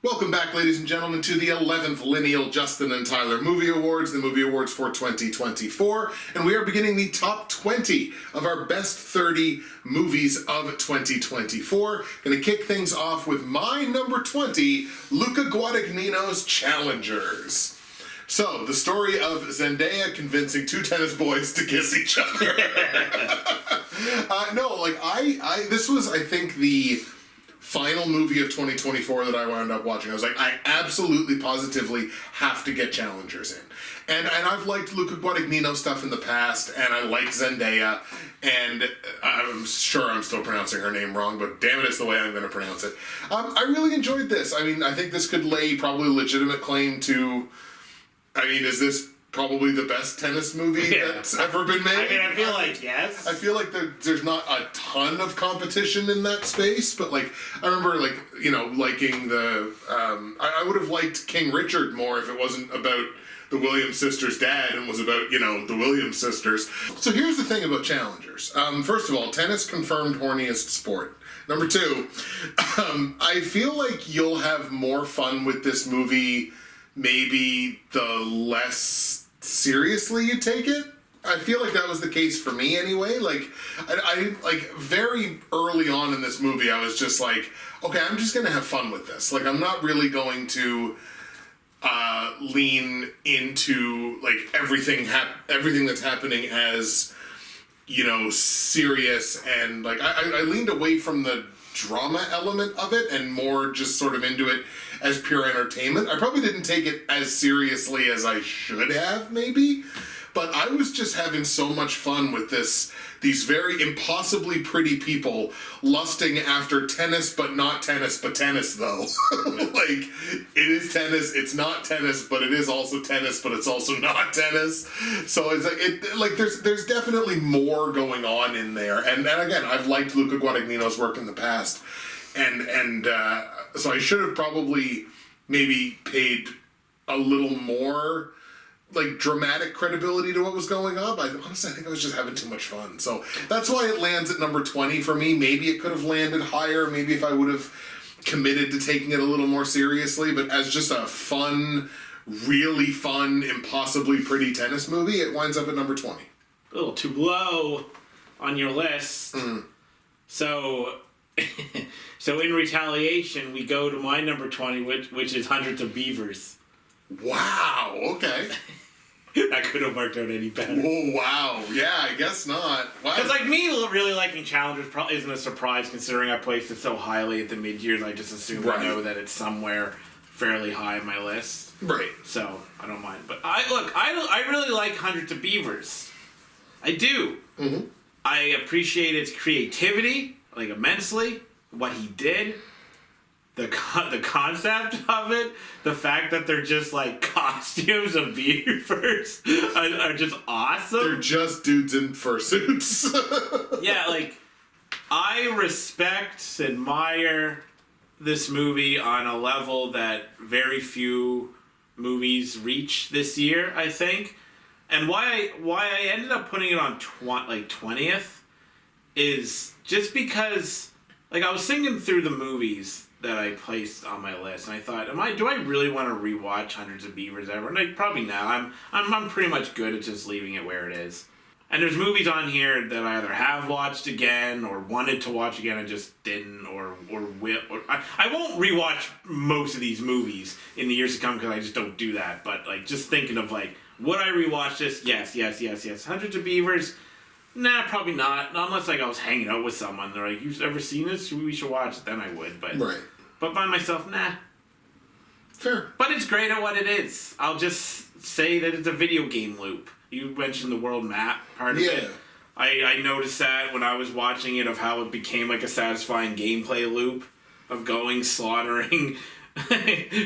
Welcome back, ladies and gentlemen, to the 11th Lineal Justin and Tyler Movie Awards, the Movie Awards for 2024, and we are beginning the top 20 of our best 30 movies of 2024. Gonna kick things off with my number 20, Luca Guadagnino's Challengers. So, the story of Zendaya convincing two tennis boys to kiss each other. This was, I think, the final movie of 2024 that I wound up watching. I was like, I absolutely, positively have to get Challengers in. And I've liked Luca Guadagnino stuff in the past, and I like Zendaya, and I'm sure I'm still pronouncing her name wrong, but damn it, it's the way I'm going to pronounce it. I really enjoyed this. I mean, I think this could lay probably a legitimate claim to, is this probably the best tennis movie that's ever been made? I feel like yes. I feel like there's not a ton of competition in that space, but I remember liking the I would have liked King Richard more if it wasn't about the Williams sisters' dad and was about the Williams sisters. So here's the thing about Challengers. First of all, tennis confirmed horniest sport. Number two, I feel like you'll have more fun with this movie maybe the less seriously you take it. I feel like that was the case for me anyway. I very early on in this movie, I was just like, okay, I'm just gonna have fun with this. I'm not really going to lean into everything that's happening as serious, and I leaned away from the drama element of it and more just sort of into it as pure entertainment. I probably didn't take it as seriously as I should have, maybe, but I was just having so much fun with these very impossibly pretty people lusting after tennis, but not tennis, but tennis though. It is tennis, it's not tennis, but it is also tennis, but it's also not tennis. So there's definitely more going on in there. And again, I've liked Luca Guadagnino's work in the past. And so I should have probably maybe paid a little more dramatic credibility to what was going on. But honestly, I think I was just having too much fun. So that's why it lands at number 20 for me. Maybe it could have landed higher. Maybe if I would have committed to taking it a little more seriously. But as just a fun, really fun, impossibly pretty tennis movie, it winds up at number 20. A little too low on your list. Mm. So in retaliation, we go to my number 20, which is Hundreds of Beavers. Wow, okay. That could have worked out any better. Oh, wow. Yeah, I guess not. Wow. Because, me really liking Challengers probably isn't a surprise, considering I placed it so highly at the mid-years. I just assume I know that it's somewhere fairly high on my list. Right. So, I don't mind. But, I really like Hundreds of Beavers. I do. Mm-hmm. I appreciate its creativity, immensely. What he did. The concept of it, the fact that they're just costumes of beavers are just awesome. They're just dudes in fursuits. Yeah, I respect, admire this movie on a level that very few movies reach this year, I think. And why I ended up putting it on 20th is just because I was thinking through the movies that I placed on my list, and I thought, do I really want to rewatch Hundreds of Beavers ever? And probably not. I'm pretty much good at just leaving it where it is. And there's movies on here that I either have watched again or wanted to watch again and just didn't, or will. I won't rewatch most of these movies in the years to come because I just don't do that. But just thinking of would I rewatch this? Yes. Hundreds of Beavers. Nah, probably not. Unless I was hanging out with someone. They're like, "You've ever seen this? We should watch it." Then I would. But right. But by myself, nah. Fair. But it's great at what it is. I'll just say that it's a video game loop. You mentioned the world map part of it. I noticed that when I was watching it, of how it became like a satisfying gameplay loop of going slaughtering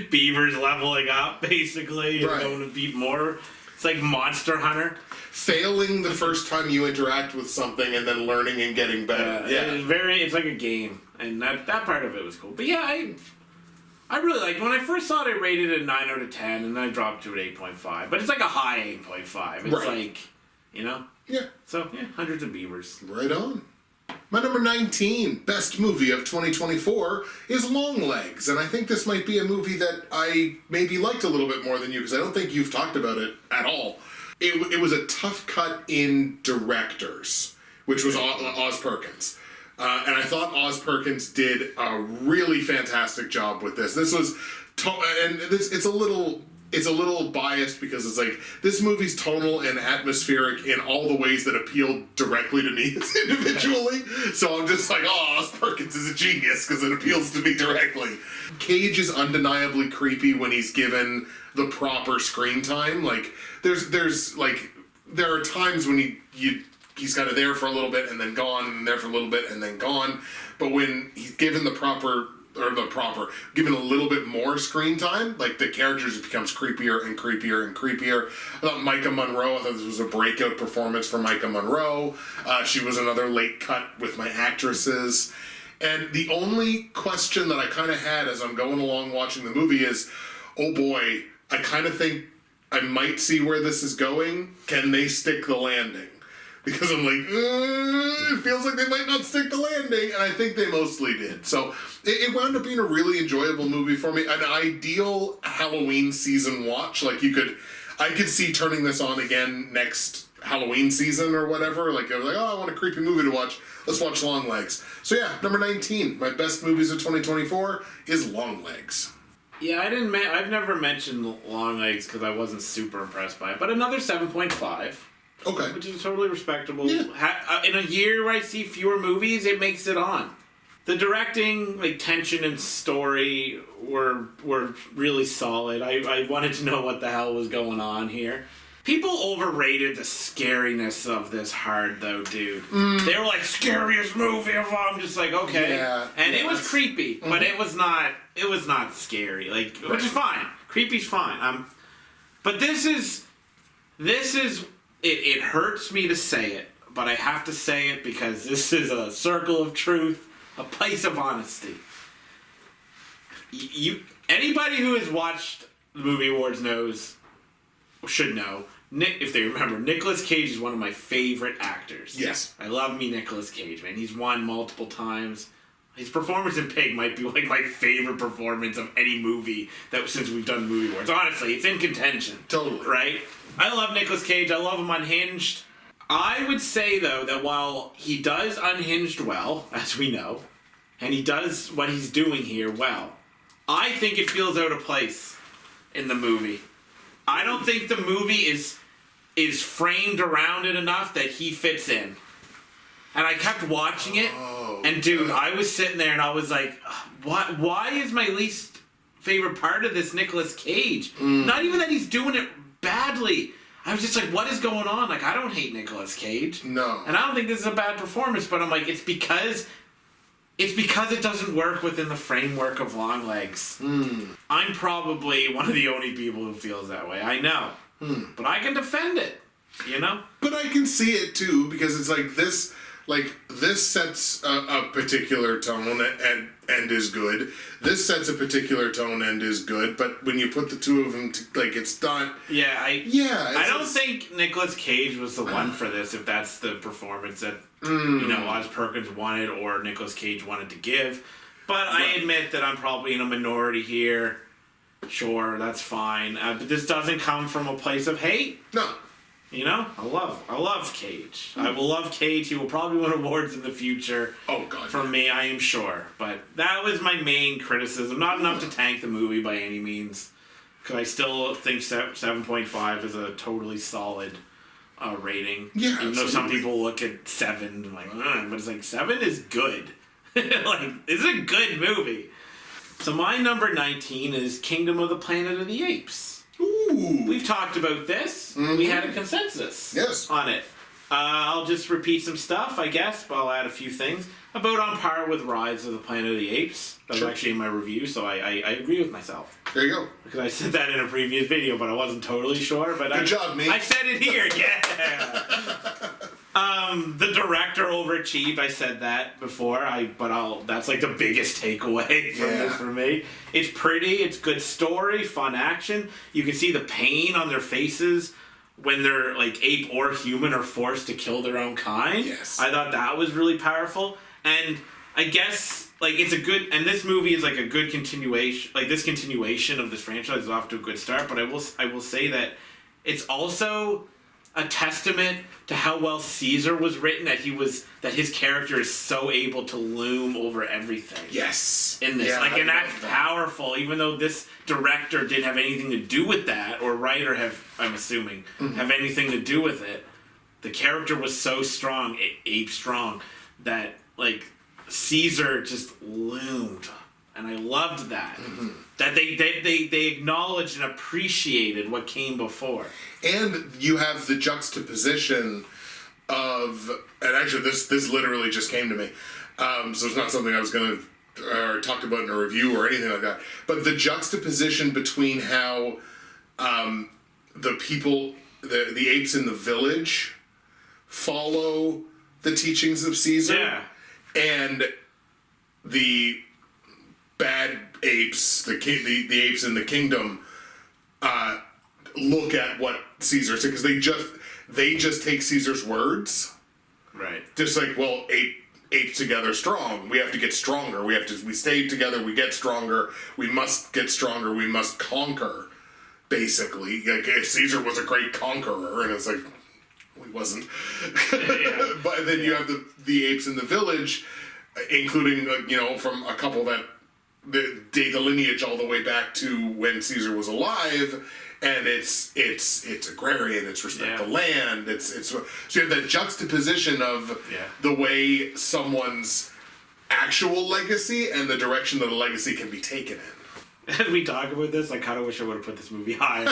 beavers, leveling up basically, and going to beat more. It's like Monster Hunter. Failing the first time you interact with something and then learning and getting better. It's like a game, and that part of it was cool. But yeah, I really liked it. When I first saw it, I rated it a 9 out of 10, and then I dropped to an 8.5. But it's like a high 8.5. It's like, you know? Yeah. So, yeah, hundreds of beavers. Right on. My number 19, best movie of 2024, is Longlegs. And I think this might be a movie that I maybe liked a little bit more than you, because I don't think you've talked about it at all. It was a tough cut in directors, which was Oz Perkins. And I thought Oz Perkins did a really fantastic job with this. This was, it's a little biased because it's like, this movie's tonal and atmospheric in all the ways that appeal directly to me individually. So I'm just like, oh, Oz Perkins is a genius because it appeals to me directly. Cage is undeniably creepy when he's given the proper screen time. Like, there are times when he's kind of there for a little bit and then gone, and there for a little bit and then gone. But when he's given given a little bit more screen time, like, the characters becomes creepier and creepier and creepier. I thought Micah Monroe, I thought this was a breakout performance for Micah Monroe. She was another late cut with my actresses. And the only question that I kind of had as I'm going along watching the movie is, oh boy, I kind of think I might see where this is going. Can they stick the landing? Because I'm like, it feels like they might not stick the landing, and I think they mostly did. So it wound up being a really enjoyable movie for me. An ideal Halloween season watch. Like, I could see turning this on again next Halloween season or whatever. Like, I was like, oh, I want a creepy movie to watch. Let's watch Longlegs. So yeah, number 19, my best movies of 2024 is Longlegs. Yeah, I've never mentioned Longlegs because I wasn't super impressed by it, but another 7.5. Okay. Which is totally respectable. Yeah. In a year where I see fewer movies, it makes it on. The directing, like, tension and story were really solid. I wanted to know what the hell was going on here. People overrated the scariness of this hard, though, dude. They were like, scariest movie of all. I'm just like, okay. Yeah, and it was creepy, but it was not scary. Like, which is fine. Creepy's fine. But this is it hurts me to say it, but I have to say it because this is a circle of truth, a place of honesty. Anybody who has watched the movie awards should know. If they remember, Nicolas Cage is one of my favorite actors. Yes. I love me Nicolas Cage, man. He's won multiple times. His performance in Pig might be like my favorite performance of any movie since we've done the movie awards. Honestly, it's in contention. Totally. Right? I love Nicolas Cage. I love him Unhinged. I would say, though, that while he does Unhinged well, as we know, and he does what he's doing here well, I think it feels out of place in the movie. I don't think the movie is framed around it enough that he fits in. And I kept watching it, and dude, I was sitting there and I was like, why is my least favorite part of this Nicolas Cage? Not even that he's doing it badly. I was just like, what is going on? Like, I don't hate Nicolas Cage. No. And I don't think this is a bad performance, but I'm like, it's because it doesn't work within the framework of Longlegs. I'm probably one of the only people who feels that way. I know. But I can defend it, you know? But I can see it too, because it's like this sets a particular tone and is good. This sets a particular tone and is good, but when you put the two of them, it's not... Yeah, I don't think Nicolas Cage was the one for this, if that's the performance that, Oz Perkins wanted or Nicolas Cage wanted to give. But I admit that I'm probably in a minority here. Sure, that's fine. But this doesn't come from a place of hate. No. You know, I love Cage. I will love Cage. He will probably win awards in the future. Oh God, from me, I am sure. But that was my main criticism. Not enough to tank the movie by any means, because I still think 7.5 is a totally solid rating. Yeah, even though some people look at 7 like, but it's like 7 is good. Like, it's a good movie. So my number 19 is Kingdom of the Planet of the Apes. Ooh. We've talked about this. We had a consensus on it. I'll just repeat some stuff, I guess, but I'll add a few things. About on par with Rise of the Planet of the Apes. That was actually in my review, so I agree with myself. There you go. Because I said that in a previous video, but I wasn't totally sure. But Good job, mate. I said it here, yeah. The director overachieved. I said that before. That's like the biggest takeaway from this for me. It's pretty. It's good story, fun action. You can see the pain on their faces when they're like ape or human are forced to kill their own kind. Yes. I thought that was really powerful, and I guess like it's a good. And this movie is like a good continuation. Like this continuation of this franchise is off to a good start. But I will say that it's also a testament to how well Caesar was written, that his character is so able to loom over everything. Yes. In this. Yeah, and that's powerful, even though this director didn't have anything to do with that, or writer I'm assuming, have anything to do with it. The character was so strong, ape strong, that like Caesar just loomed. And I loved that. That they acknowledged and appreciated what came before. And you have the juxtaposition of, and actually this literally just came to me, so it's not something I was going to talk about in a review or anything like that, but the juxtaposition between how the people, the apes in the village follow the teachings of Caesar, and the bad apes, the apes in the kingdom, look at what Caesar said, because they just take Caesar's words, right? Just like, well, apes together strong. We have to get stronger. We stay together. We get stronger. We must get stronger. We must conquer. Basically, like Caesar was a great conqueror, and it's like, well, he wasn't. But then you have the apes in the village, including from a couple that date the lineage all the way back to when Caesar was alive, and it's agrarian, it's respect the land, so you have that juxtaposition of the way someone's actual legacy and the direction that a legacy can be taken in. As we talk about this, I kind of wish I would have put this movie higher.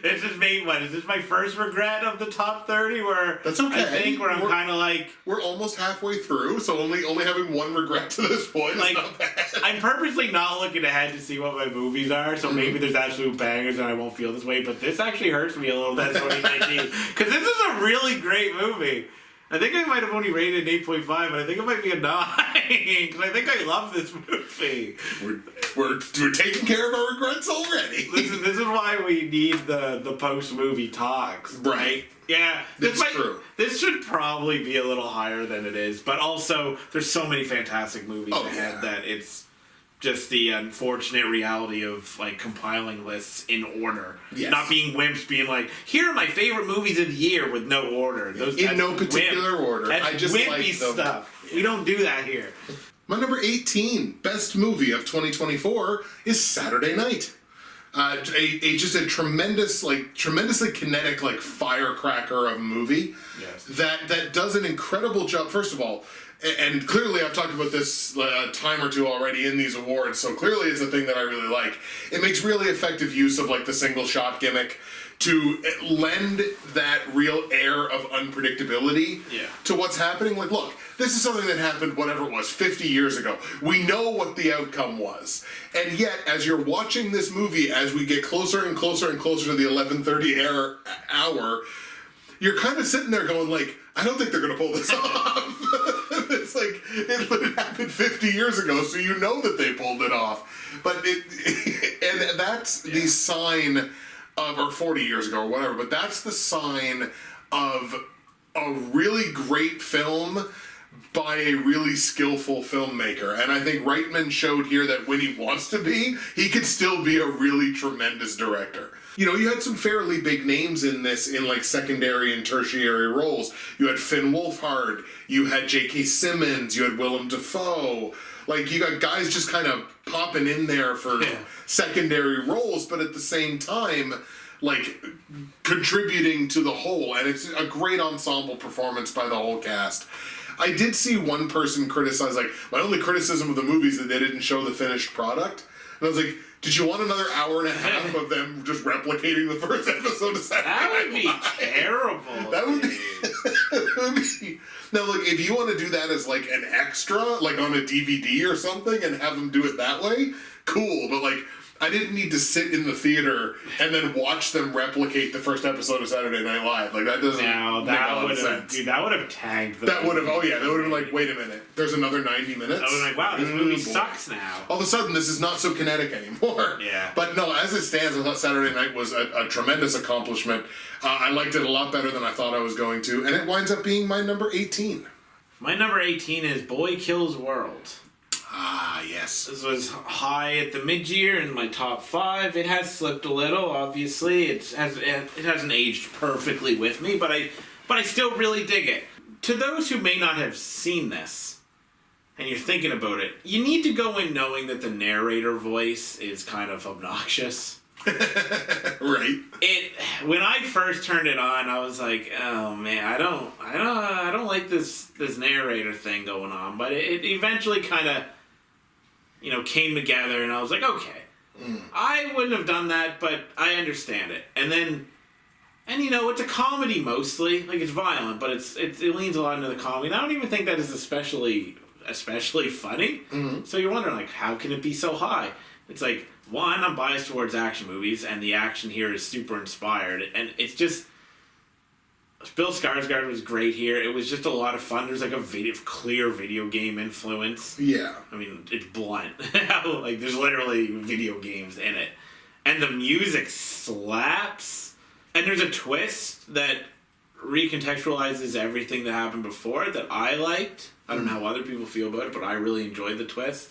It's just made what? Is this my first regret of the top 30? Where that's okay. I think where I'm kind of like, we're almost halfway through, so only having one regret to this point is not bad. I'm purposely not looking ahead to see what my movies are, so maybe there's absolute bangers and I won't feel this way. But this actually hurts me a little bit, 2019, because this is a really great movie. I think I might have only rated an 8.5, but I think it might be a 9, because I think I love this movie. We're taking care of our regrets already. This is why we need the post-movie talks, right? Yeah, that's true. This should probably be a little higher than it is, but also there's so many fantastic movies ahead that it's just the unfortunate reality of like compiling lists in order, not being wimps, being like, here are my favorite movies of the year with no order. In no particular order. That's I just wimpy like them. stuff. We don't do that here. My number 18 best movie of 2024 is Saturday Night. Just a tremendously kinetic, like firecracker of a movie that does an incredible job. First of all, and clearly I've talked about this a time or two already in these awards, so clearly it's a thing that I really like. It makes really effective use of like the single shot gimmick to lend that real air of unpredictability to what's happening. Like, look, this is something that happened, whatever it was, 50 years ago. We know what the outcome was. And yet, as you're watching this movie, as we get closer and closer and closer to the 11:30 hour, you're kind of sitting there going like, I don't think they're going to pull this off. It's like, it happened 50 years ago, so you know that they pulled it off. But and that's the sign of, or 40 years ago or whatever, but that's the sign of a really great film by a really skillful filmmaker. And I think Reitman showed here that when he wants to be, he can still be a really tremendous director. You had some fairly big names in this, in like secondary and tertiary roles. You had Finn Wolfhard, you had J.K. Simmons, you had Willem Dafoe. Like, you got guys just kind of popping in there for secondary roles, but at the same time, like, contributing to the whole. And it's a great ensemble performance by the whole cast. I did see one person criticize, like, my only criticism of the movie is that they didn't show the finished product. And I was like, did you want another hour and a half of them just replicating the first episode of Saturday That would Night be Live? terrible. That would dude. be... Now, look, if you want to do that as, like, an extra, like on a DVD or something, and have them do it that way, cool. But, like, I didn't need to sit in the theater and then watch them replicate the first episode of Saturday Night Live. Like, that doesn't make a lot of sense. Dude, that would have tagged the That would have, movie. that would have been like, wait a minute, there's another 90 minutes? I was like, wow, this movie boy. sucks now. All of a sudden, this is not so kinetic anymore. Yeah. But no, as it stands, I thought Saturday Night was a tremendous accomplishment. I liked it a lot better than I thought I was going to, and it winds up being my number 18. My number 18 is Boy Kills World. Ah, yes. This was high at the mid-year in my top 5. It has slipped a little, obviously. It hasn't aged perfectly with me, but I still really dig it. To those who may not have seen this, and you're thinking about it, you need to go in knowing that the narrator voice is kind of obnoxious. Right. When I first turned it on, I was like, oh man, I don't like this narrator thing going on. But it eventually kind of, came together, and I was like, okay, I wouldn't have done that, but I understand it. And it's a comedy mostly, like it's violent, but it leans a lot into the comedy. And I don't even think that is especially funny. Mm-hmm. So you're wondering, like, how can it be so high? It's like, one, I'm biased towards action movies, and the action here is super inspired, and it's just... Bill Skarsgård was great here. It was just a lot of fun. There's like a clear video game influence. Yeah. I mean, it's blunt. Like, there's literally video games in it. And the music slaps. And there's a twist that recontextualizes everything that happened before that I liked. I don't know how other people feel about it, but I really enjoyed the twist.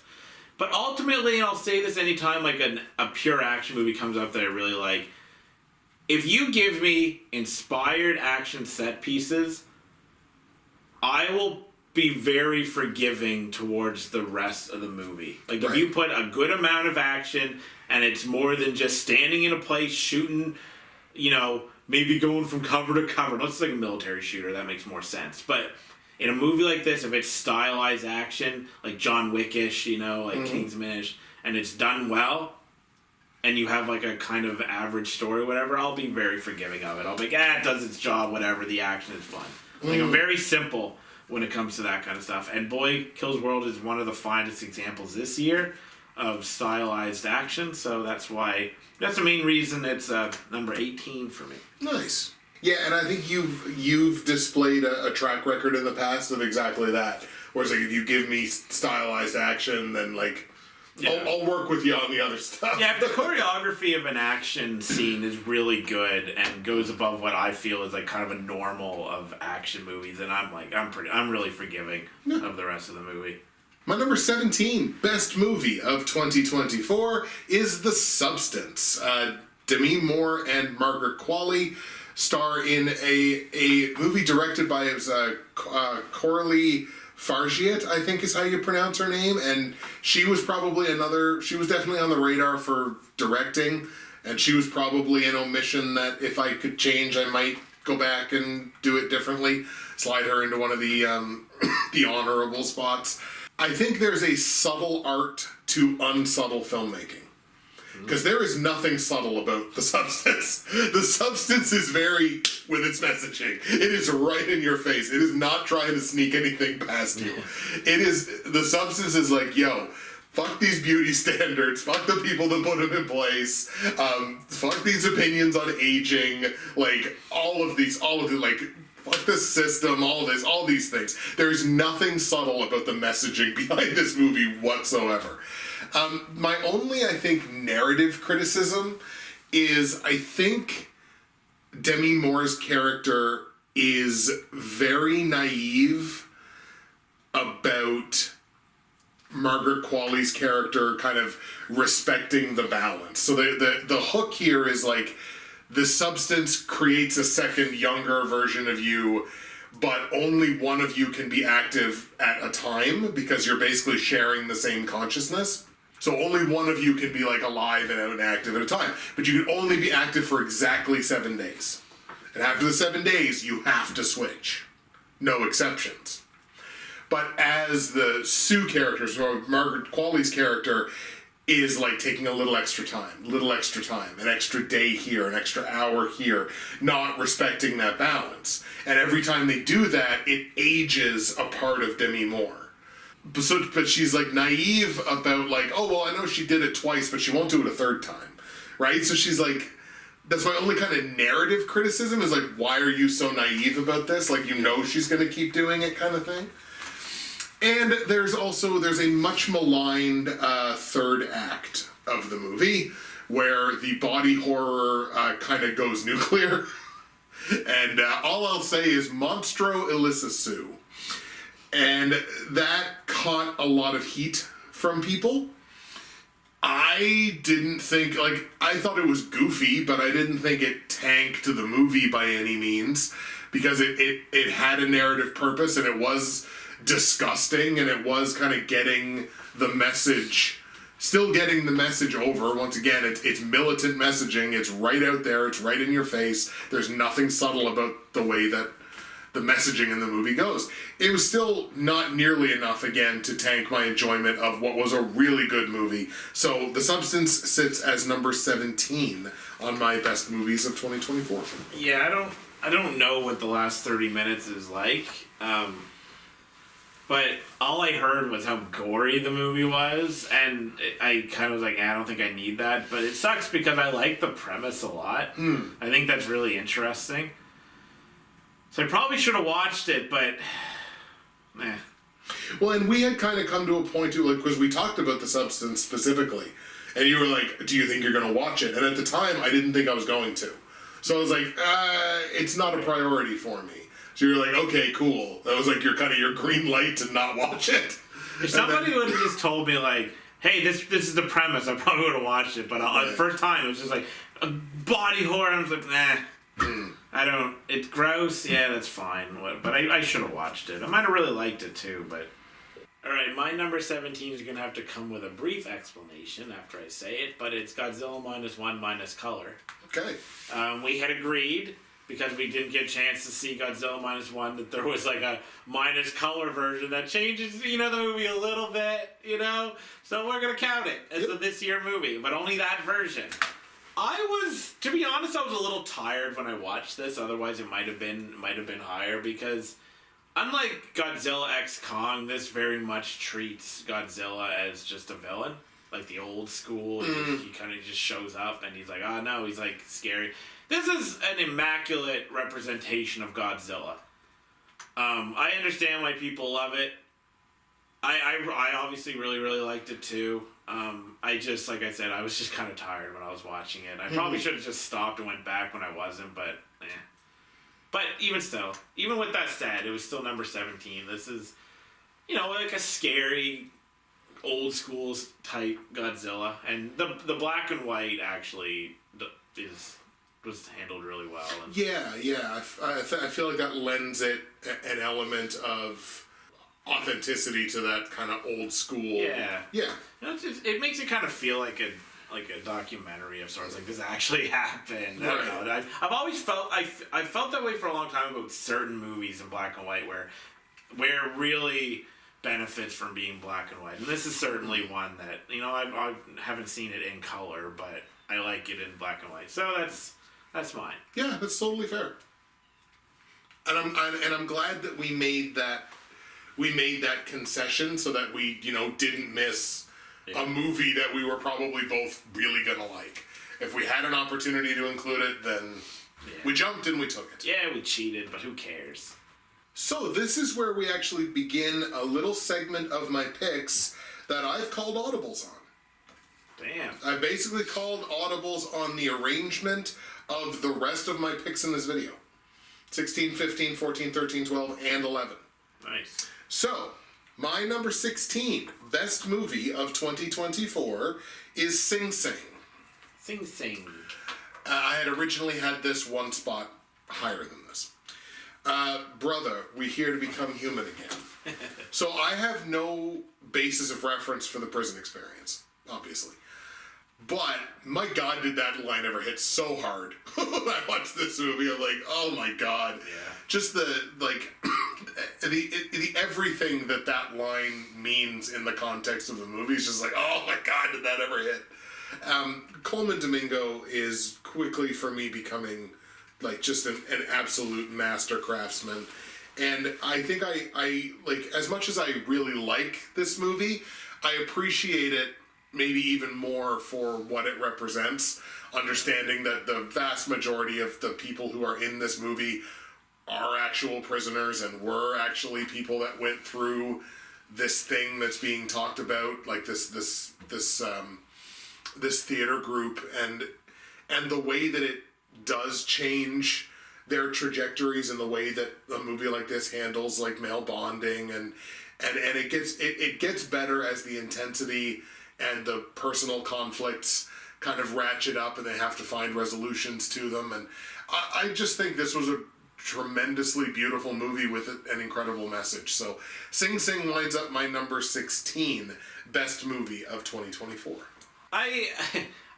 But ultimately, and I'll say this anytime like a pure action movie comes up that I really like, if you give me inspired action set pieces, I will be very forgiving towards the rest of the movie. Like, right. If you put a good amount of action, and it's more than just standing in a place, shooting, maybe going from cover to cover. Let's like a military shooter, that makes more sense. But in a movie like this, if it's stylized action, like John Wickish, like Kingsman-ish, and it's done well, and you have like a kind of average story, whatever, I'll be very forgiving of it. I'll be like, it does its job, whatever, the action is fun. Like, I'm very simple when it comes to that kind of stuff. And Boy Kills World is one of the finest examples this year of stylized action, so that's the main reason it's number 18 for me. Nice. Yeah, and I think you've displayed a track record in the past of exactly that. Whereas like, if you give me stylized action, then like... Yeah. I'll work with you on the other stuff. Yeah, if the choreography of an action scene is really good and goes above what I feel is like kind of a normal of action movies, then I'm really forgiving of the rest of the movie. My number 17 best movie of 2024 is The Substance. Demi Moore and Margaret Qualley star in a movie directed by Coralie Fargiat, I think is how you pronounce her name, and she was definitely on the radar for directing, and she was probably an omission that if I could change, I might go back and do it differently, slide her into one of the the honorable spots. I think there's a subtle art to unsubtle filmmaking. Because there is nothing subtle about The Substance. The Substance is very with its messaging. It is right in your face. It is not trying to sneak anything past you. The Substance is like, yo, fuck these beauty standards. Fuck the people that put them in place. Fuck these opinions on aging. Like, all of it. Like, fuck the system, all these things. There is nothing subtle about the messaging behind this movie whatsoever. My only, I think, narrative criticism is I think Demi Moore's character is very naive about Margaret Qualley's character kind of respecting the balance. So the hook here is like, the substance creates a second, younger version of you, but only one of you can be active at a time because you're basically sharing the same consciousness. So only one of you can be like alive and out and active at a time. But you can only be active for exactly 7 days. And after the 7 days, you have to switch. No exceptions. But as the Sue character, so Margaret Qualley's character, is like taking a little extra time, an extra day here, an extra hour here, not respecting that balance. And every time they do that, it ages a part of Demi Moore. But she's like naive about like, oh, well, I know she did it twice, but she won't do it a third time, right? So she's like, that's my only kind of narrative criticism is like, why are you so naive about this? Like, you know she's going to keep doing it kind of thing. And there's a much maligned third act of the movie where the body horror kind of goes nuclear. And all I'll say is Monstro Elissa Sue. And that caught a lot of heat from people. I didn't think, like, I thought it was goofy, but I didn't think it tanked the movie by any means. Because it had a narrative purpose and it was disgusting and it was kind of getting the message, still getting the message over. Once again, it's militant messaging. It's right out there. It's right in your face. There's nothing subtle about the way that the messaging in the movie goes. It was still not nearly enough, again, to tank my enjoyment of what was a really good movie. So The Substance sits as number 17 on my best movies of 2024. Yeah, I don't know what the last 30 minutes is like. But all I heard was how gory the movie was, and I kind of was like, I don't think I need that. But it sucks because I like the premise a lot. I think that's really interesting. So I probably should have watched it, but meh. Well, and we had kind of come to a point too, like, because we talked about The Substance specifically, and you were like, do you think you're going to watch it? And at the time, I didn't think I was going to. So I was like, it's not a priority for me. So you're like, okay, cool. That was like your green light to not watch it. If somebody would have just told me like, hey, this is the premise, I probably would have watched it. But the first time, it was just like a body horror. And I was like, nah, I don't. It's gross. Yeah, that's fine. But I should have watched it. I might have really liked it too. But all right, my number 17 is gonna have to come with a brief explanation after I say it. But it's Godzilla -1 minus color. Okay. We had agreed, because we didn't get a chance to see Godzilla -1, that there was like a minus color version that changes, the movie a little bit, So we're gonna count it as a this year movie, but only that version. To be honest, I was a little tired when I watched this. Otherwise, it might have been higher, because unlike Godzilla X Kong, this very much treats Godzilla as just a villain, like the old school. He kind of just shows up and he's like, oh no, he's like scary. This is an immaculate representation of Godzilla. I understand why people love it. I obviously really, really liked it too. I just, like I said, I was just kind of tired when I was watching it. I probably should have just stopped and went back when I wasn't, but But even still, even with that said, it was still number 17. This is, like a scary, old school type Godzilla. And the black and white actually was handled really well. And Yeah. I feel like that lends it an element of authenticity to that kind of old school. Yeah. Yeah. It makes it kind of feel like a documentary of sorts. Like, this actually happened. I don't know. I've always felt I felt that way for a long time about certain movies in black and white where it really benefits from being black and white. And this is certainly one that I haven't seen it in color, but I like it in black and white. So that's mine. Yeah, that's totally fair. And I'm glad that we made that concession so that we didn't miss a movie that we were probably both really gonna like. If we had an opportunity to include it, then we jumped and we took it. Yeah, we cheated, but who cares? So this is where we actually begin a little segment of my picks that I've called audibles on. Damn. I basically called audibles on the arrangement of the rest of my picks in this video. 16, 15, 14, 13, 12, and 11. Nice. So, my number 16 best movie of 2024 is Sing Sing. Sing Sing. I had originally had this one spot higher than this. Brother, we here to become human again. So I have no basis of reference for the prison experience, obviously. But, my God, did that line ever hit so hard when I watched this movie. I'm like, oh my God. Yeah. Just the the everything that line means in the context of the movie is just like, oh my god, did that ever hit? Coleman Domingo is quickly for me becoming like just an absolute master craftsman. And I think I like, as much as I really like this movie, I appreciate it maybe even more for what it represents, understanding that the vast majority of the people who are in this movie are actual prisoners and were actually people that went through this thing that's being talked about, like this theater group, and the way that it does change their trajectories, and the way that a movie like this handles like male bonding, and it gets better as the intensity and the personal conflicts kind of ratchet up and they have to find resolutions to them. And I just think this was a tremendously beautiful movie with an incredible message. So Sing Sing winds up my number 16 best movie of 2024. I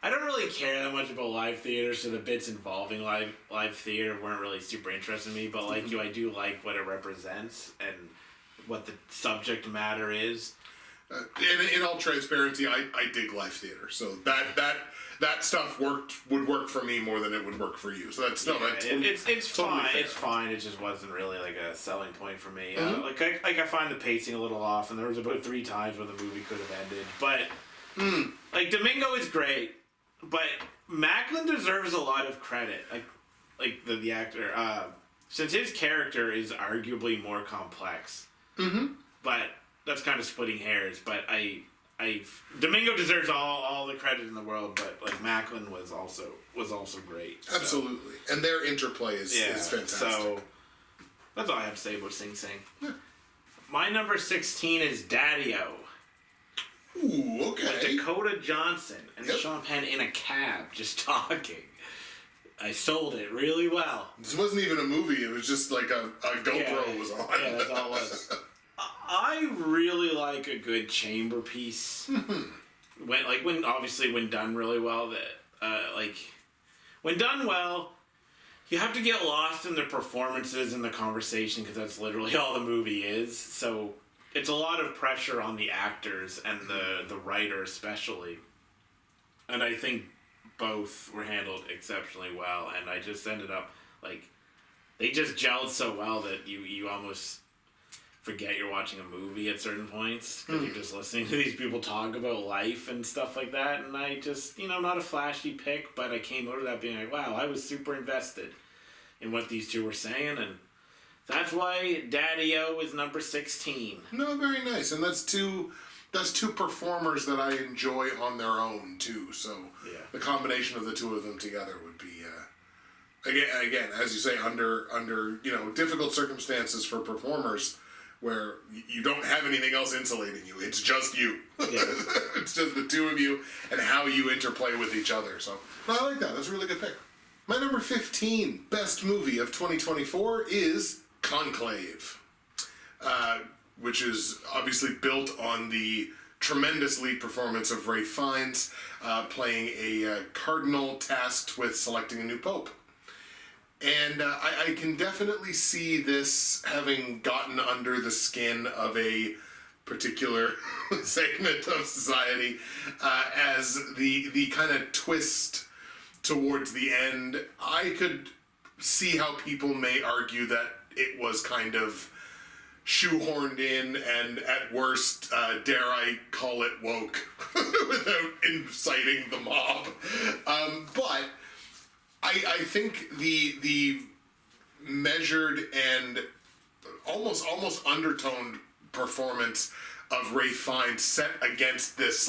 don't really care that much about live theater, so the bits involving live theater weren't really super interesting to me, but like you, I do like what it represents and what the subject matter is. In all transparency, I dig live theater, so that stuff would work for me more than it would work for you. So that's it's totally fine. fair. It's fine. It just wasn't really like a selling point for me. I find the pacing a little off, and there was about 3 times where the movie could have ended. But like Domingo is great, but Macklin deserves a lot of credit. Like the actor, since his character is arguably more complex. But that's kind of splitting hairs. But Domingo deserves all the credit in the world, but like Macklin was also great. So. Absolutely, and their interplay is fantastic. So that's all I have to say about Sing Sing. Yeah. My number 16 is Daddy-O. Ooh, okay. With Dakota Johnson and Sean Penn in a cab just talking. I sold it really well. This wasn't even a movie. It was just like a GoPro was on. Yeah, that's all it was. I really like a good chamber piece. When done really well, when done well, you have to get lost in the performances and the conversation, because that's literally all the movie is. So it's a lot of pressure on the actors and the writer especially. And I think both were handled exceptionally well, and I just ended up they just gelled so well that you almost forget you're watching a movie at certain points, because you're just listening to these people talk about life and stuff like that. And I just, not a flashy pick, but I came out of that being like, wow, I was super invested in what these two were saying, and that's why Daddy-O is number 16. No, very nice, and that's two performers that I enjoy on their own too. So the combination of the two of them together would be again, as you say, under difficult circumstances for performers, where you don't have anything else insulating you. It's just you. Yeah. It's just the two of you and how you interplay with each other. So I like that. That's a really good pick. My number 15 best movie of 2024 is Conclave, which is obviously built on the tremendous lead performance of Ralph Fiennes, playing a cardinal tasked with selecting a new pope. And I can definitely see this having gotten under the skin of a particular segment of society, as the kind of twist towards the end. I could see how people may argue that it was kind of shoehorned in and at worst, dare I call it woke, without inciting the mob. But I think the measured and almost undertoned performance of Ralph Fiennes set against this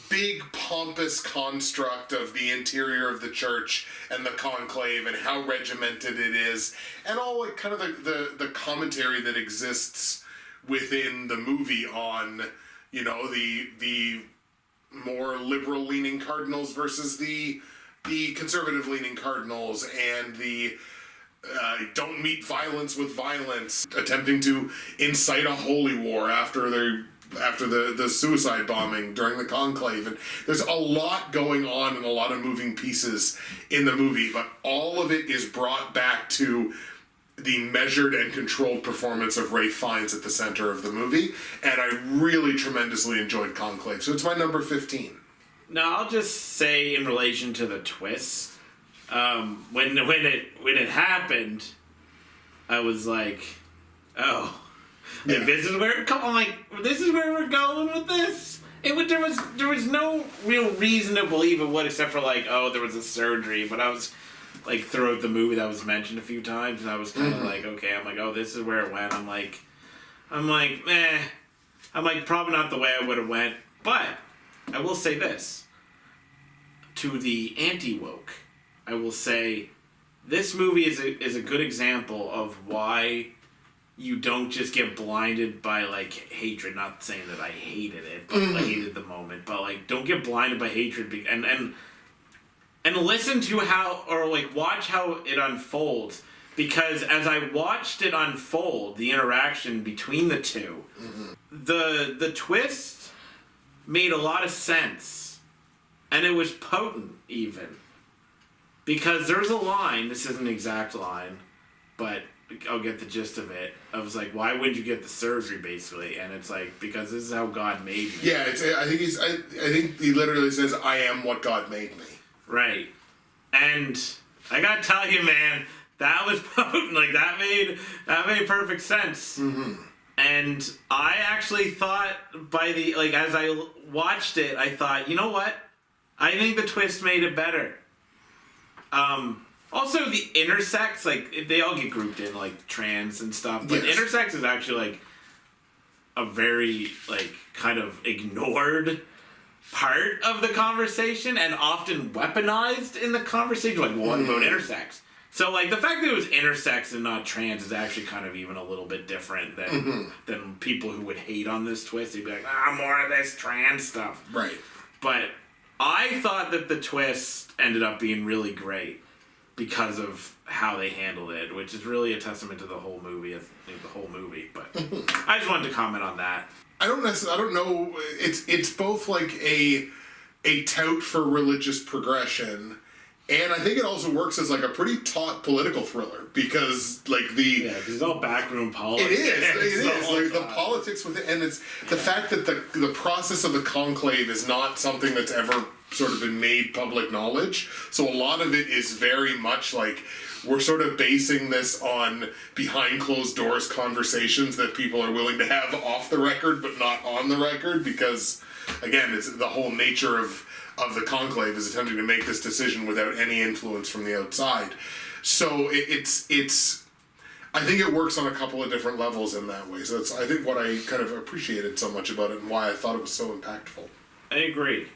big pompous construct of the interior of the church and the conclave and how regimented it is, and all kind of the commentary that exists within the movie on the more liberal leaning cardinals versus the conservative leaning cardinals, and the don't meet violence with violence, attempting to incite a holy war after the suicide bombing during the conclave. And there's a lot going on and a lot of moving pieces in the movie, but all of it is brought back to the measured and controlled performance of Ralph Fiennes at the center of the movie, and I really tremendously enjoyed Conclave. So it's my number 15. Now I'll just say in relation to the twist, when it happened, I was like, oh, Yeah. this is where this is where we're going with this. There was no real reason to believe it would, except for like, oh, there was a surgery, but I was like throughout the movie that was mentioned a few times, and I was kind of like, okay, I'm like, oh, this is where it went. I'm like, meh. I'm like, probably not the way I would have went, but I will say this to the anti-woke. I will say this movie is a good example of why you don't just get blinded by like hatred. Not saying that I hated it, but I hated the moment. But like, don't get blinded by hatred and listen to how, or like watch how it unfolds. Because as I watched it unfold, the interaction between the two, the twist made a lot of sense, and it was potent even. Because there's a line. This isn't an exact line, but I'll get the gist of it. I was like, why wouldn't you get the surgery, basically? And it's like, because this is how God made me. Yeah, I think he literally says, I am what God made me. Right. And I gotta tell you, man, that was potent. Like, that made perfect sense. Mm-hmm. And I actually thought as I watched it, I thought, you know what? I think the twist made it better. Also, the intersex, like, they all get grouped in, like, trans and stuff, but yes. intersex is actually, like, a very, like, kind of ignored part of the conversation and often weaponized in the conversation. Like, what about intersex? So, like, the fact that it was intersex and not trans is actually kind of even a little bit different than people who would hate on this twist. They'd be like, more of this trans stuff. Right. But I thought that the twist ended up being really great because of how they handled it, which is really a testament to the whole movie. But I just wanted to comment on that. I don't know. It's both like a tout for religious progression, and I think it also works as like a pretty taut political thriller because like it's all backroom politics. It is like the politics with it, and it's the fact that the process of the conclave is not something that's ever sort of been made public knowledge. So a lot of it is very much like we're sort of basing this on behind closed doors conversations that people are willing to have off the record but not on the record because, again, it's the whole nature of the conclave is attempting to make this decision without any influence from the outside. So it's I think it works on a couple of different levels in that way. So that's, I think, what I kind of appreciated so much about it and why I thought it was so impactful. I agree.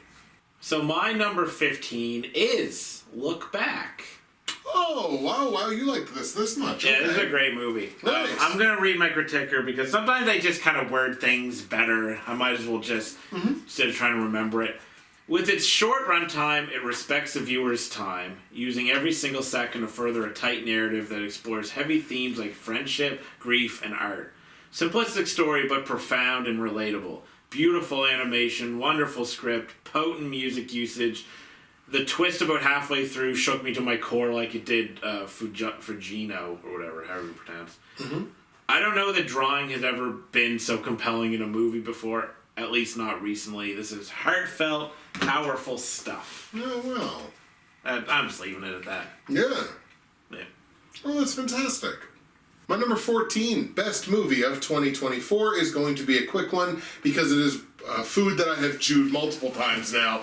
So my number 15 is Look Back. Oh, wow, you liked this much. Yeah, okay. This is a great movie. Nice. I'm going to read my critique here because sometimes I just kind of word things better. I might as well just, instead of trying to remember it. With its short runtime, it respects the viewer's time, using every single second to further a tight narrative that explores heavy themes like friendship, grief, and art. Simplistic story, but profound and relatable. Beautiful animation, wonderful script, potent music usage. The twist about halfway through shook me to my core like it did Fugino, or whatever, however you pronounce. Mm-hmm. I don't know that drawing has ever been so compelling in a movie before, at least not recently. This is heartfelt, powerful stuff. Oh, well. I'm just leaving it at that. Yeah. Well, that's fantastic. My number 14 best movie of 2024 is going to be a quick one because it is food that I have chewed multiple times now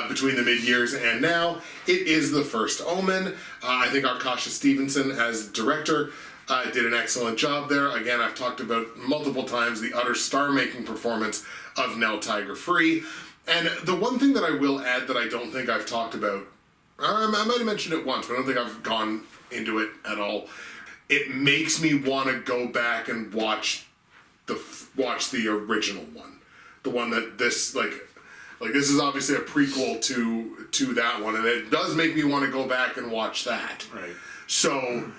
between the mid-years and now. It is The First Omen. I think Arkasha Stevenson as director did an excellent job there. Again, I've talked about multiple times the utter star-making performance of Nell Tiger-Free. And the one thing that I will add that I don't think I've talked about, I might have mentioned it once, but I don't think I've gone into it at all. It makes me want to go back and watch the original one, the one that this like this is obviously a prequel to that one, and it does make me want to go back and watch that. Right. So,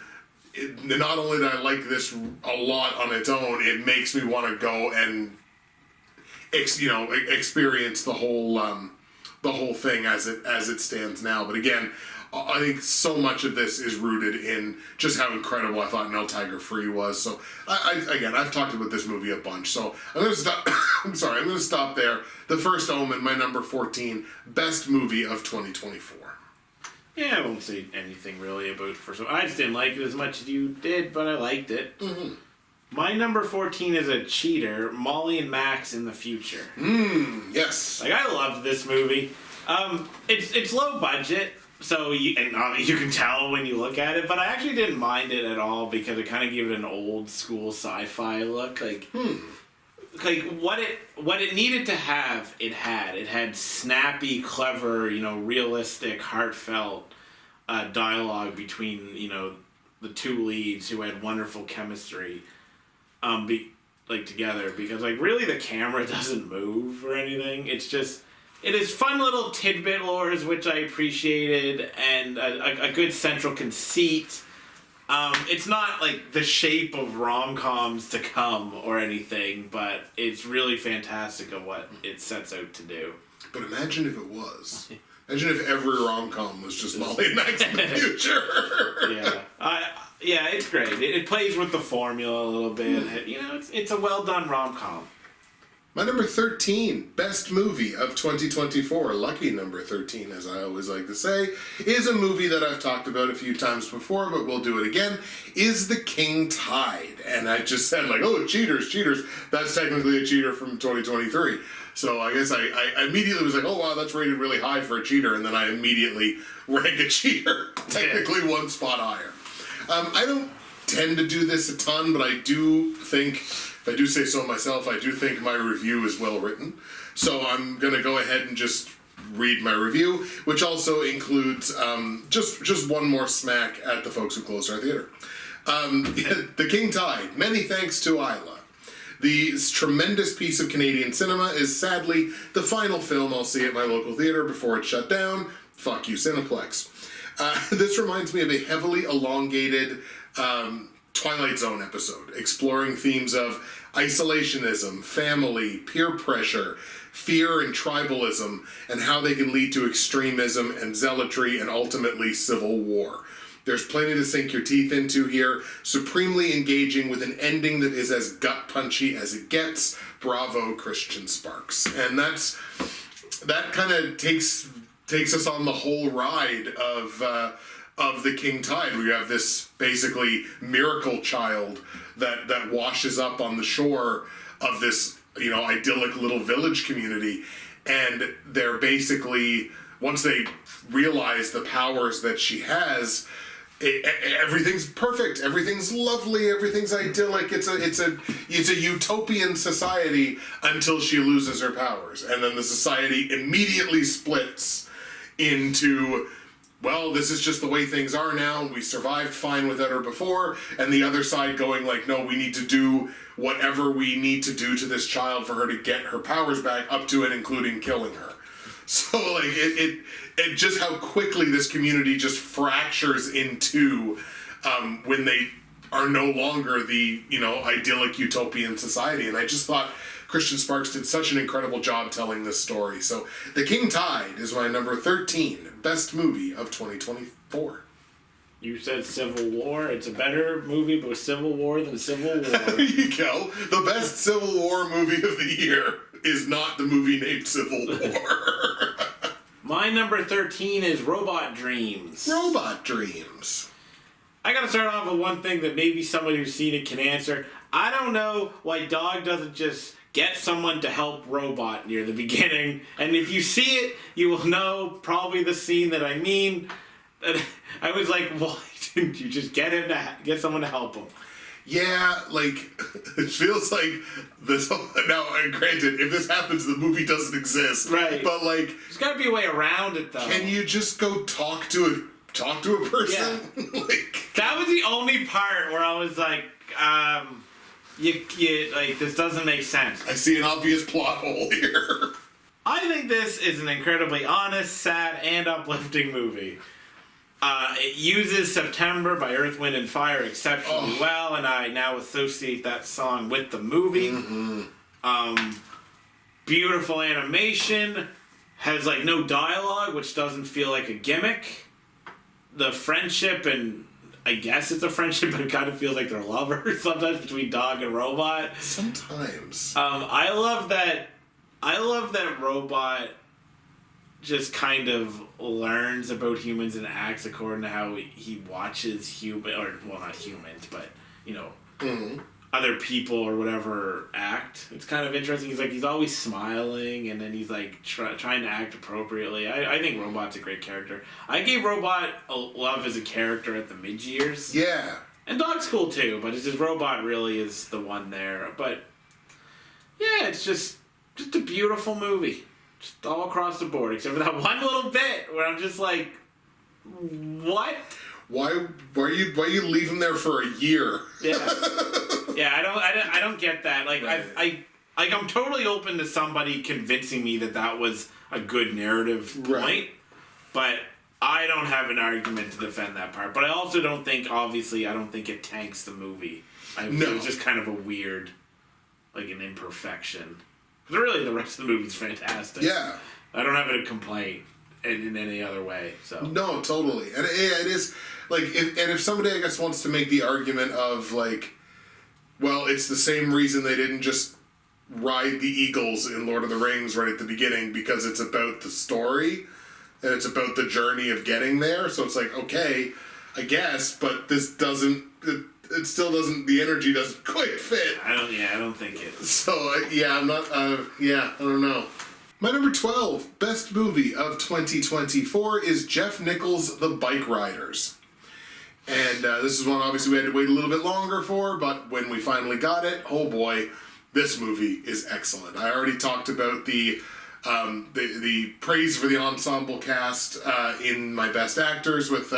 not only do I like this a lot on its own, it makes me want to go and experience the whole thing as it stands now. But again, I think so much of this is rooted in just how incredible I thought Nell Tiger Free was. So, again, I've talked about this movie a bunch. So I'm going to stop. I'm sorry. I'm going to stop there. The First Omen, my number 14, best movie of 2024. Yeah, I won't say anything really about First Omen. I just didn't like it as much as you did, but I liked it. Mm-hmm. My number 14 is a cheater, Molly and Max in the Future. Yes. Like, I loved this movie. It's low budget, so you can tell when you look at it, but I actually didn't mind it at all because it kind of gave it an old school sci-fi look. Like what it needed to have, it had. It had snappy, clever, realistic, heartfelt dialogue between, the two leads who had wonderful chemistry. Together, because really the camera doesn't move or anything. It is fun little tidbit lores which I appreciated, and a good central conceit. It's not like the shape of rom-coms to come or anything, but it's really fantastic of what it sets out to do. But imagine if it was. Imagine if every rom-com was just Molly and Max in the future. Yeah, it's great. It plays with the formula a little bit. It's a well-done rom-com. My number 13, best movie of 2024, lucky number 13, as I always like to say, is a movie that I've talked about a few times before, but we'll do it again, is The King Tide. And I just said, cheaters. That's technically a cheater from 2023. So I guess I immediately was like, oh, wow, that's rated really high for a cheater. And then I immediately rank a cheater, technically one spot higher. I don't tend to do this a ton, but I do think, if I do say so myself, I do think my review is well written. So I'm going to go ahead and just read my review, which also includes just one more smack at the folks who closed our theater. The King Tide, many thanks to Isla. This tremendous piece of Canadian cinema is sadly the final film I'll see at my local theater before it's shut down. Fuck you, Cineplex. This reminds me of a heavily elongated Twilight Zone episode, exploring themes of isolationism, family, peer pressure, fear and tribalism, and how they can lead to extremism and zealotry and ultimately civil war. There's plenty to sink your teeth into here, supremely engaging with an ending that is as gut-punchy as it gets. Bravo, Christian Sparks. And that kind of takes us on the whole ride of the King Tide. We have this basically miracle child that washes up on the shore of this idyllic little village community, and they're basically, once they realize the powers that she has, everything's perfect, everything's lovely, everything's idyllic. It's a utopian society until she loses her powers, and then the society immediately splits into, well, this is just the way things are now. We survived fine without her before, and the other side going like, no, we need to do whatever we need to do to this child for her to get her powers back, up to and including killing her. So it just how quickly this community just fractures into when they are no longer the idyllic utopian society. And I just thought Christian Sparks did such an incredible job telling this story. So The King Tide is my number 13 best movie of 2024. You said Civil War. It's a better movie about Civil War than Civil War. There you go. The best Civil War movie of the year is not the movie named Civil War. My number 13 is Robot Dreams. Robot Dreams. I gotta start off with one thing that maybe somebody who's seen it can answer. I don't know why Dog doesn't just get someone to help Robot near the beginning. And if you see it, you will know probably the scene that I mean. I was like, why didn't you just get someone to help him? Yeah, it feels like this. Now, granted, if this happens, the movie doesn't exist. Right. But there's got to be a way around it, though. Can you just go talk to a person? Yeah. That was the only part where I was like, this doesn't make sense. I see an obvious plot hole here. I think this is an incredibly honest, sad, and uplifting movie. It uses September by Earth, Wind, and Fire exceptionally well, and I now associate that song with the movie. Mm-hmm. Beautiful animation, has no dialogue, which doesn't feel like a gimmick. the friendship, and I guess it's a friendship, but it kind of feels like they're lovers sometimes between dog and robot. Sometimes. I love that. I love that robot just kind of learns about humans and acts according to how he watches not humans, but other people or whatever act. It's kind of interesting. He's always smiling, and then he's like trying to act appropriately. I think Robot's a great character. I gave Robot a love as a character at the mid-years. Yeah. And Dog's cool too, but it's just Robot really is the one there. But yeah, it's just a beautiful movie. Just all across the board, except for that one little bit where I'm just like, what? Why you leave him there for a year? Yeah. Yeah, I don't get that. Like, right. I'm totally open to somebody convincing me that was a good narrative point, right. But I don't have an argument to defend that part. But I also don't think, obviously, it tanks the movie. No. It was just kind of a weird, like an imperfection. But really, the rest of the movie's fantastic. Yeah. I don't have a complaint in any other way. So no, totally, and it is like, if somebody, I guess, wants to make the argument of like, well, it's the same reason they didn't just ride the eagles in Lord of the Rings right at the beginning, because it's about the story and it's about the journey of getting there. So it's like, okay, I guess, but this doesn't. It still doesn't. The energy doesn't quite fit. I don't think it. So I'm not. I don't know. My number 12 best movie of 2024 is Jeff Nichols' The Bike Riders, and this is one obviously we had to wait a little bit longer for, but when we finally got it, oh boy, this movie is excellent. I already talked about the praise for the ensemble cast in my best actors with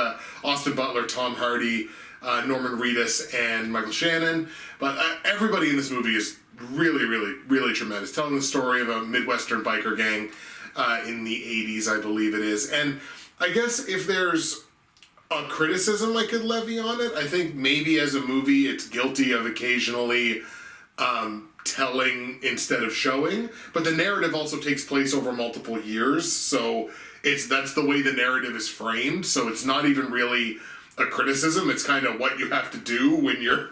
Austin Butler, Tom Hardy, Norman Reedus, and Michael Shannon. But everybody in this movie is really, really, really tremendous. Telling the story of a Midwestern biker gang in the 80s, I believe it is. And I guess if there's a criticism I could levy on it, I think maybe as a movie it's guilty of occasionally telling instead of showing. But the narrative also takes place over multiple years, so that's the way the narrative is framed. So it's not even really a criticism. It's kind of what you have to do when your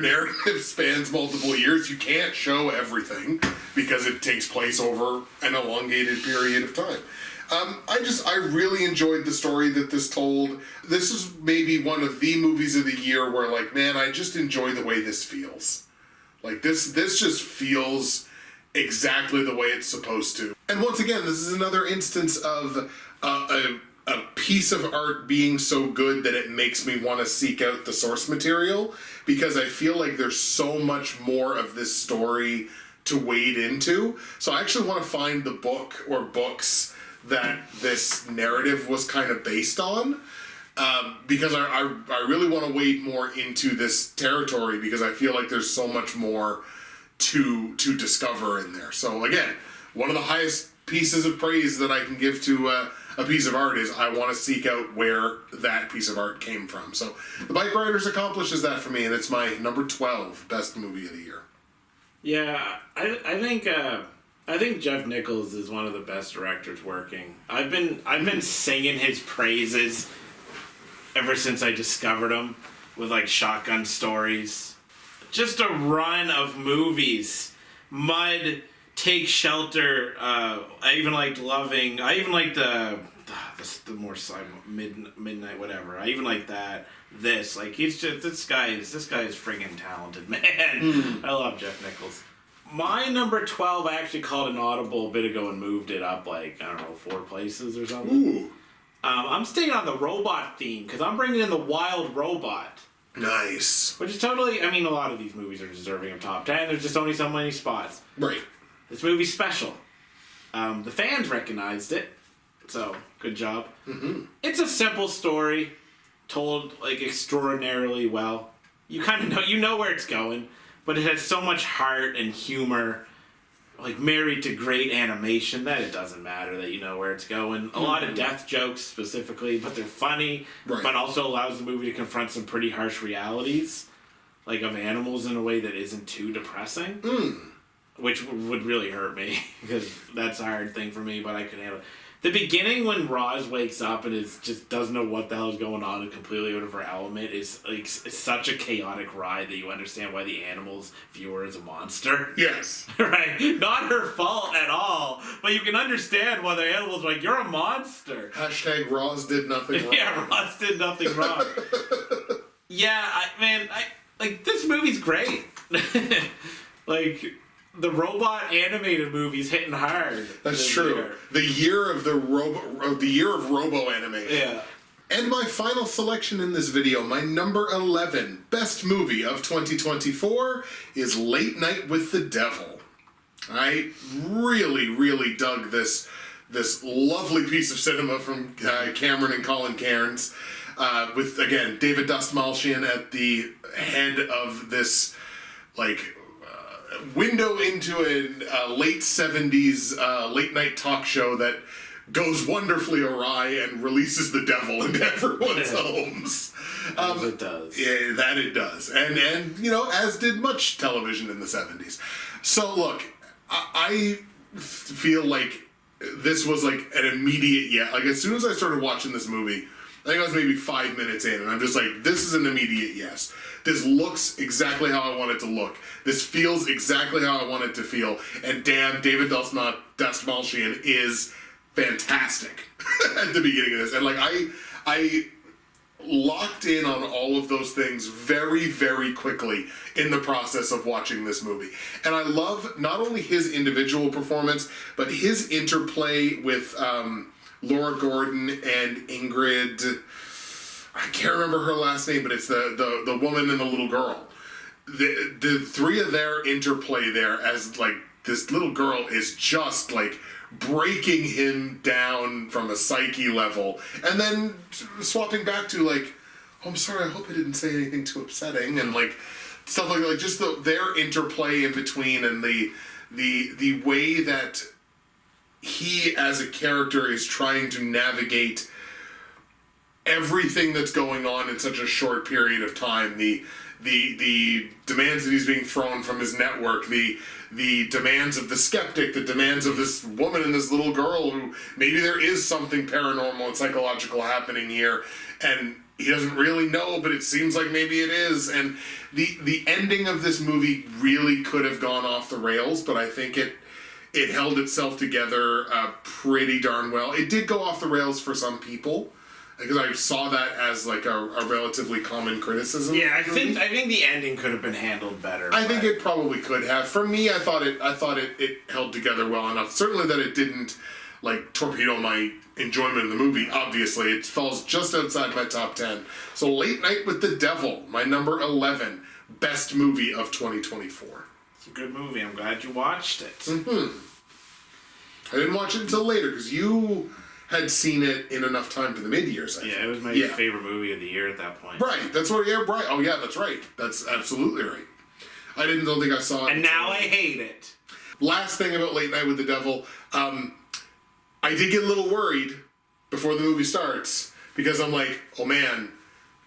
narrative spans multiple years. You can't show everything because it takes place over an elongated period of time. I really enjoyed the story that this told. This is maybe one of the movies of the year where, like, man, I just enjoy the way this feels. Like, this just feels exactly the way it's supposed to. And once again, this is another instance of a piece of art being so good that it makes me want to seek out the source material, because I feel like there's so much more of this story to wade into. So I actually want to find the book or books that this narrative was kind of based on, because I really want to wade more into this territory, because I feel like there's so much more to discover in there. So again, one of the highest pieces of praise that I can give to a piece of art is I want to seek out where that piece of art came from. So The Bike Riders accomplishes that for me, and it's my number 12 best movie of the year. Yeah, I think Jeff Nichols is one of the best directors working. I've been singing his praises ever since I discovered him with like Shotgun Stories. Just a run of movies. Mud, Take Shelter. I even liked Loving. I even liked the more side midnight whatever. I even like that. This guy is friggin' talented, man. I love Jeff Nichols. My number 12, I actually called an audible a bit ago and moved it up 4 places or something. Ooh. I'm staying on the robot theme because I'm bringing in The Wild Robot. Nice. Which is totally, a lot of these movies are deserving of top 10. There's just only so many spots. Right. This movie's special. The fans recognized it, so good job. Mm-hmm. It's a simple story, told extraordinarily well. You kind of know where it's going, but it has so much heart and humor, married to great animation, that it doesn't matter that you know where it's going. A lot of death jokes specifically, but they're funny, right. But also allows the movie to confront some pretty harsh realities, of animals in a way that isn't too depressing. Which would really hurt me, because that's a hard thing for me, but I could handle it. The beginning when Roz wakes up and is just doesn't know what the hell is going on and completely out of her element is like it's such a chaotic ride that you understand why the animals view her as a monster. Yes. Right? Not her fault at all, but you can understand why the animals are like, you're a monster. Hashtag Roz did nothing wrong. Yeah, Roz did nothing wrong. Yeah, like, this movie's great. Like, the robot animated movie's hitting hard. That's true. Year. The year of the year of robo animation. Yeah. And my final selection in this video, my number 11 best movie of 2024 is Late Night with the Devil. I really, really dug this lovely piece of cinema from Cameron and Colin Cairns, with, again, David Dastmalchian at the head of this, like, window into a late 70s late night talk show that goes wonderfully awry and releases the devil into everyone's homes. As it does. Yeah, that it does. And you know, as did much television in the 70s. So look, I feel like this was like an immediate Like as soon as I started watching this movie, I think I was maybe 5 minutes in, and I'm just like, this is an immediate yes. This looks exactly how I want it to look. This feels exactly how I want it to feel. And damn, David Dastmalchian is fantastic at the beginning of this. And like, I locked in on all of those things very, very quickly in the process of watching this movie. And I love not only his individual performance, but his interplay with Laura Gordon and Ingrid. I can't remember her last name, but it's the woman and the little girl. The three of their interplay there, as like this little girl is just like breaking him down from a psyche level, and then swapping back to like, oh, I'm sorry, I hope I didn't say anything too upsetting, and like stuff like just their interplay in between, and the way that he as a character is trying to navigate everything that's going on in such a short period of time, the demands that he's being thrown from his network, the demands of the skeptic, the demands of this woman and this little girl who maybe there is something paranormal and psychological happening here, and he doesn't really know, but it seems like maybe it is. And the ending of this movie really could have gone off the rails, but I think it held itself together pretty darn well. It did go off the rails for some people, because I saw that as like a relatively common criticism. Yeah, I think the ending could have been handled better. I think it probably could have. For me, I thought it held together well enough. Certainly that it didn't like torpedo my enjoyment of the movie. Obviously, it falls just outside my top 10. So Late Night with the Devil, my number 11 best movie of 2024. It's a good movie. I'm glad you watched it. I didn't watch it until later because you had seen it in enough time for the mid-years. It was my favorite movie of the year at that point. Right, that's what. Yeah, right. Oh, yeah, that's right. That's absolutely right. I don't think I saw it. And now I hate it. Last thing about Late Night with the Devil, I did get a little worried before the movie starts because I'm like, oh man,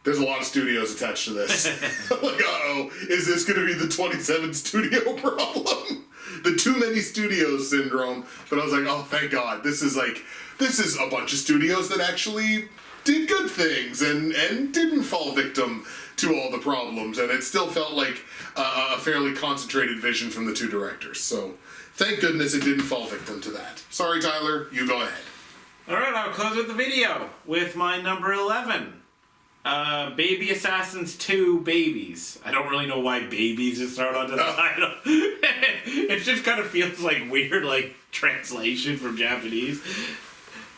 there's a lot of studios attached to this. I'm like, uh-oh, is this going to be the 27 studio problem? The too many studios syndrome. But I was like, oh, thank God. This is a bunch of studios that actually did good things and didn't fall victim to all the problems. And it still felt like a fairly concentrated vision from the two directors. So thank goodness it didn't fall victim to that. Sorry, Tyler. You go ahead. All right, I'll close with the video with my number 11. Baby Assassins 2 Babies. I don't really know why babies is thrown onto the title. It just kind of feels like weird, like, translation from Japanese.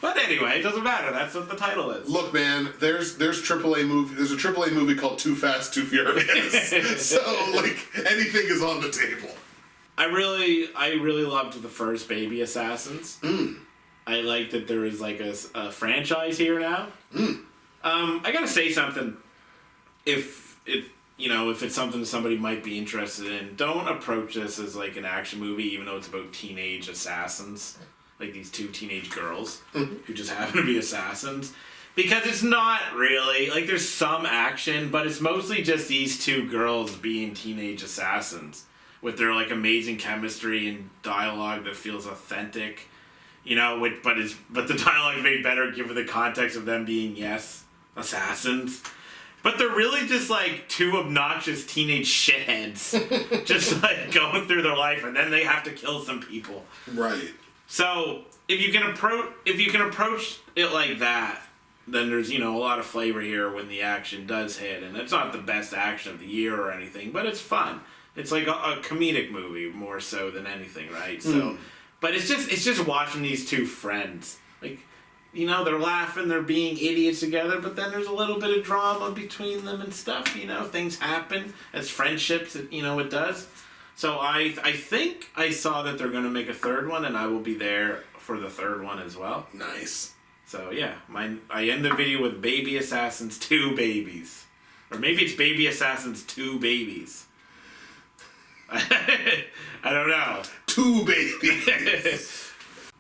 But anyway, it doesn't matter. That's what the title is. Look, man, there's AAA movie. There's a AAA movie called Too Fast, Too Furious. So, like, anything is on the table. I really loved the first Baby Assassins. I like that there is, like, a franchise here now. I gotta say something. If it's something somebody might be interested in, don't approach this as like an action movie, even though it's about teenage assassins, like these two teenage girls who just happen to be assassins. Because it's not really, like, there's some action, but it's mostly just these two girls being teenage assassins with their, like, amazing chemistry and dialogue that feels authentic. You know, but the dialogue made better given the context of them being assassins. But they're really just like two obnoxious teenage shitheads, just like going through their life, and then they have to kill some people. Right. So if you can approach it like that, then there's a lot of flavor here when the action does hit, and it's not the best action of the year or anything, but it's fun. It's like a comedic movie more so than anything, right? So, but it's just watching these two friends, like. They're laughing, they're being idiots together, but then there's a little bit of drama between them and stuff, things happen as friendships, it does. So I think I saw that they're going to make a third one, and I will be there for the third one as well. Nice. So yeah, I end the video with Baby Assassins 2 Babies. Or maybe it's Baby Assassins 2 Babies. I don't know. 2 babies.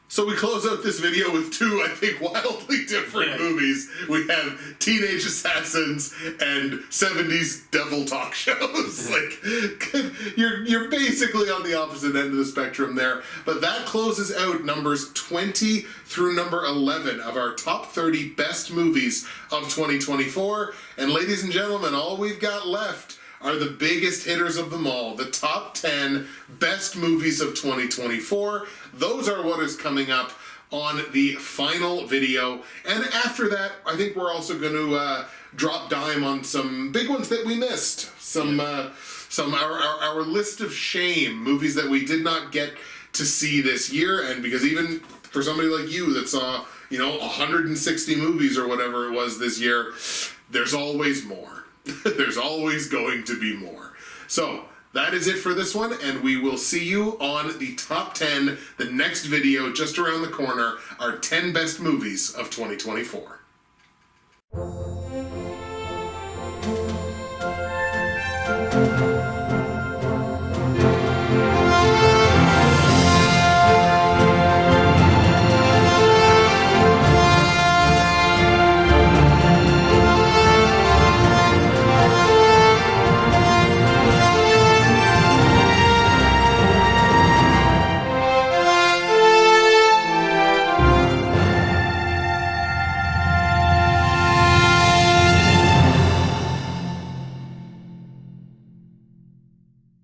So we close out this video with two, I think, wildly different movies. We have Teenage Assassins and 70s devil talk shows. Like, you're basically on the opposite end of the spectrum there. But that closes out numbers 20 through number 11 of our top 30 best movies of 2024. And ladies and gentlemen, all we've got left are the biggest hitters of them all, the top 10 best movies of 2024. Those are what is coming up on the final video. And after that, I think we're also going to drop dime on some big ones that we missed. Our list of shame, movies that we did not get to see this year. And because even for somebody like you that saw, 160 movies or whatever it was this year, there's always more. There's always going to be more. So, that is it for this one, and we will see you on the top 10, the next video just around the corner, our 10 best movies of 2024.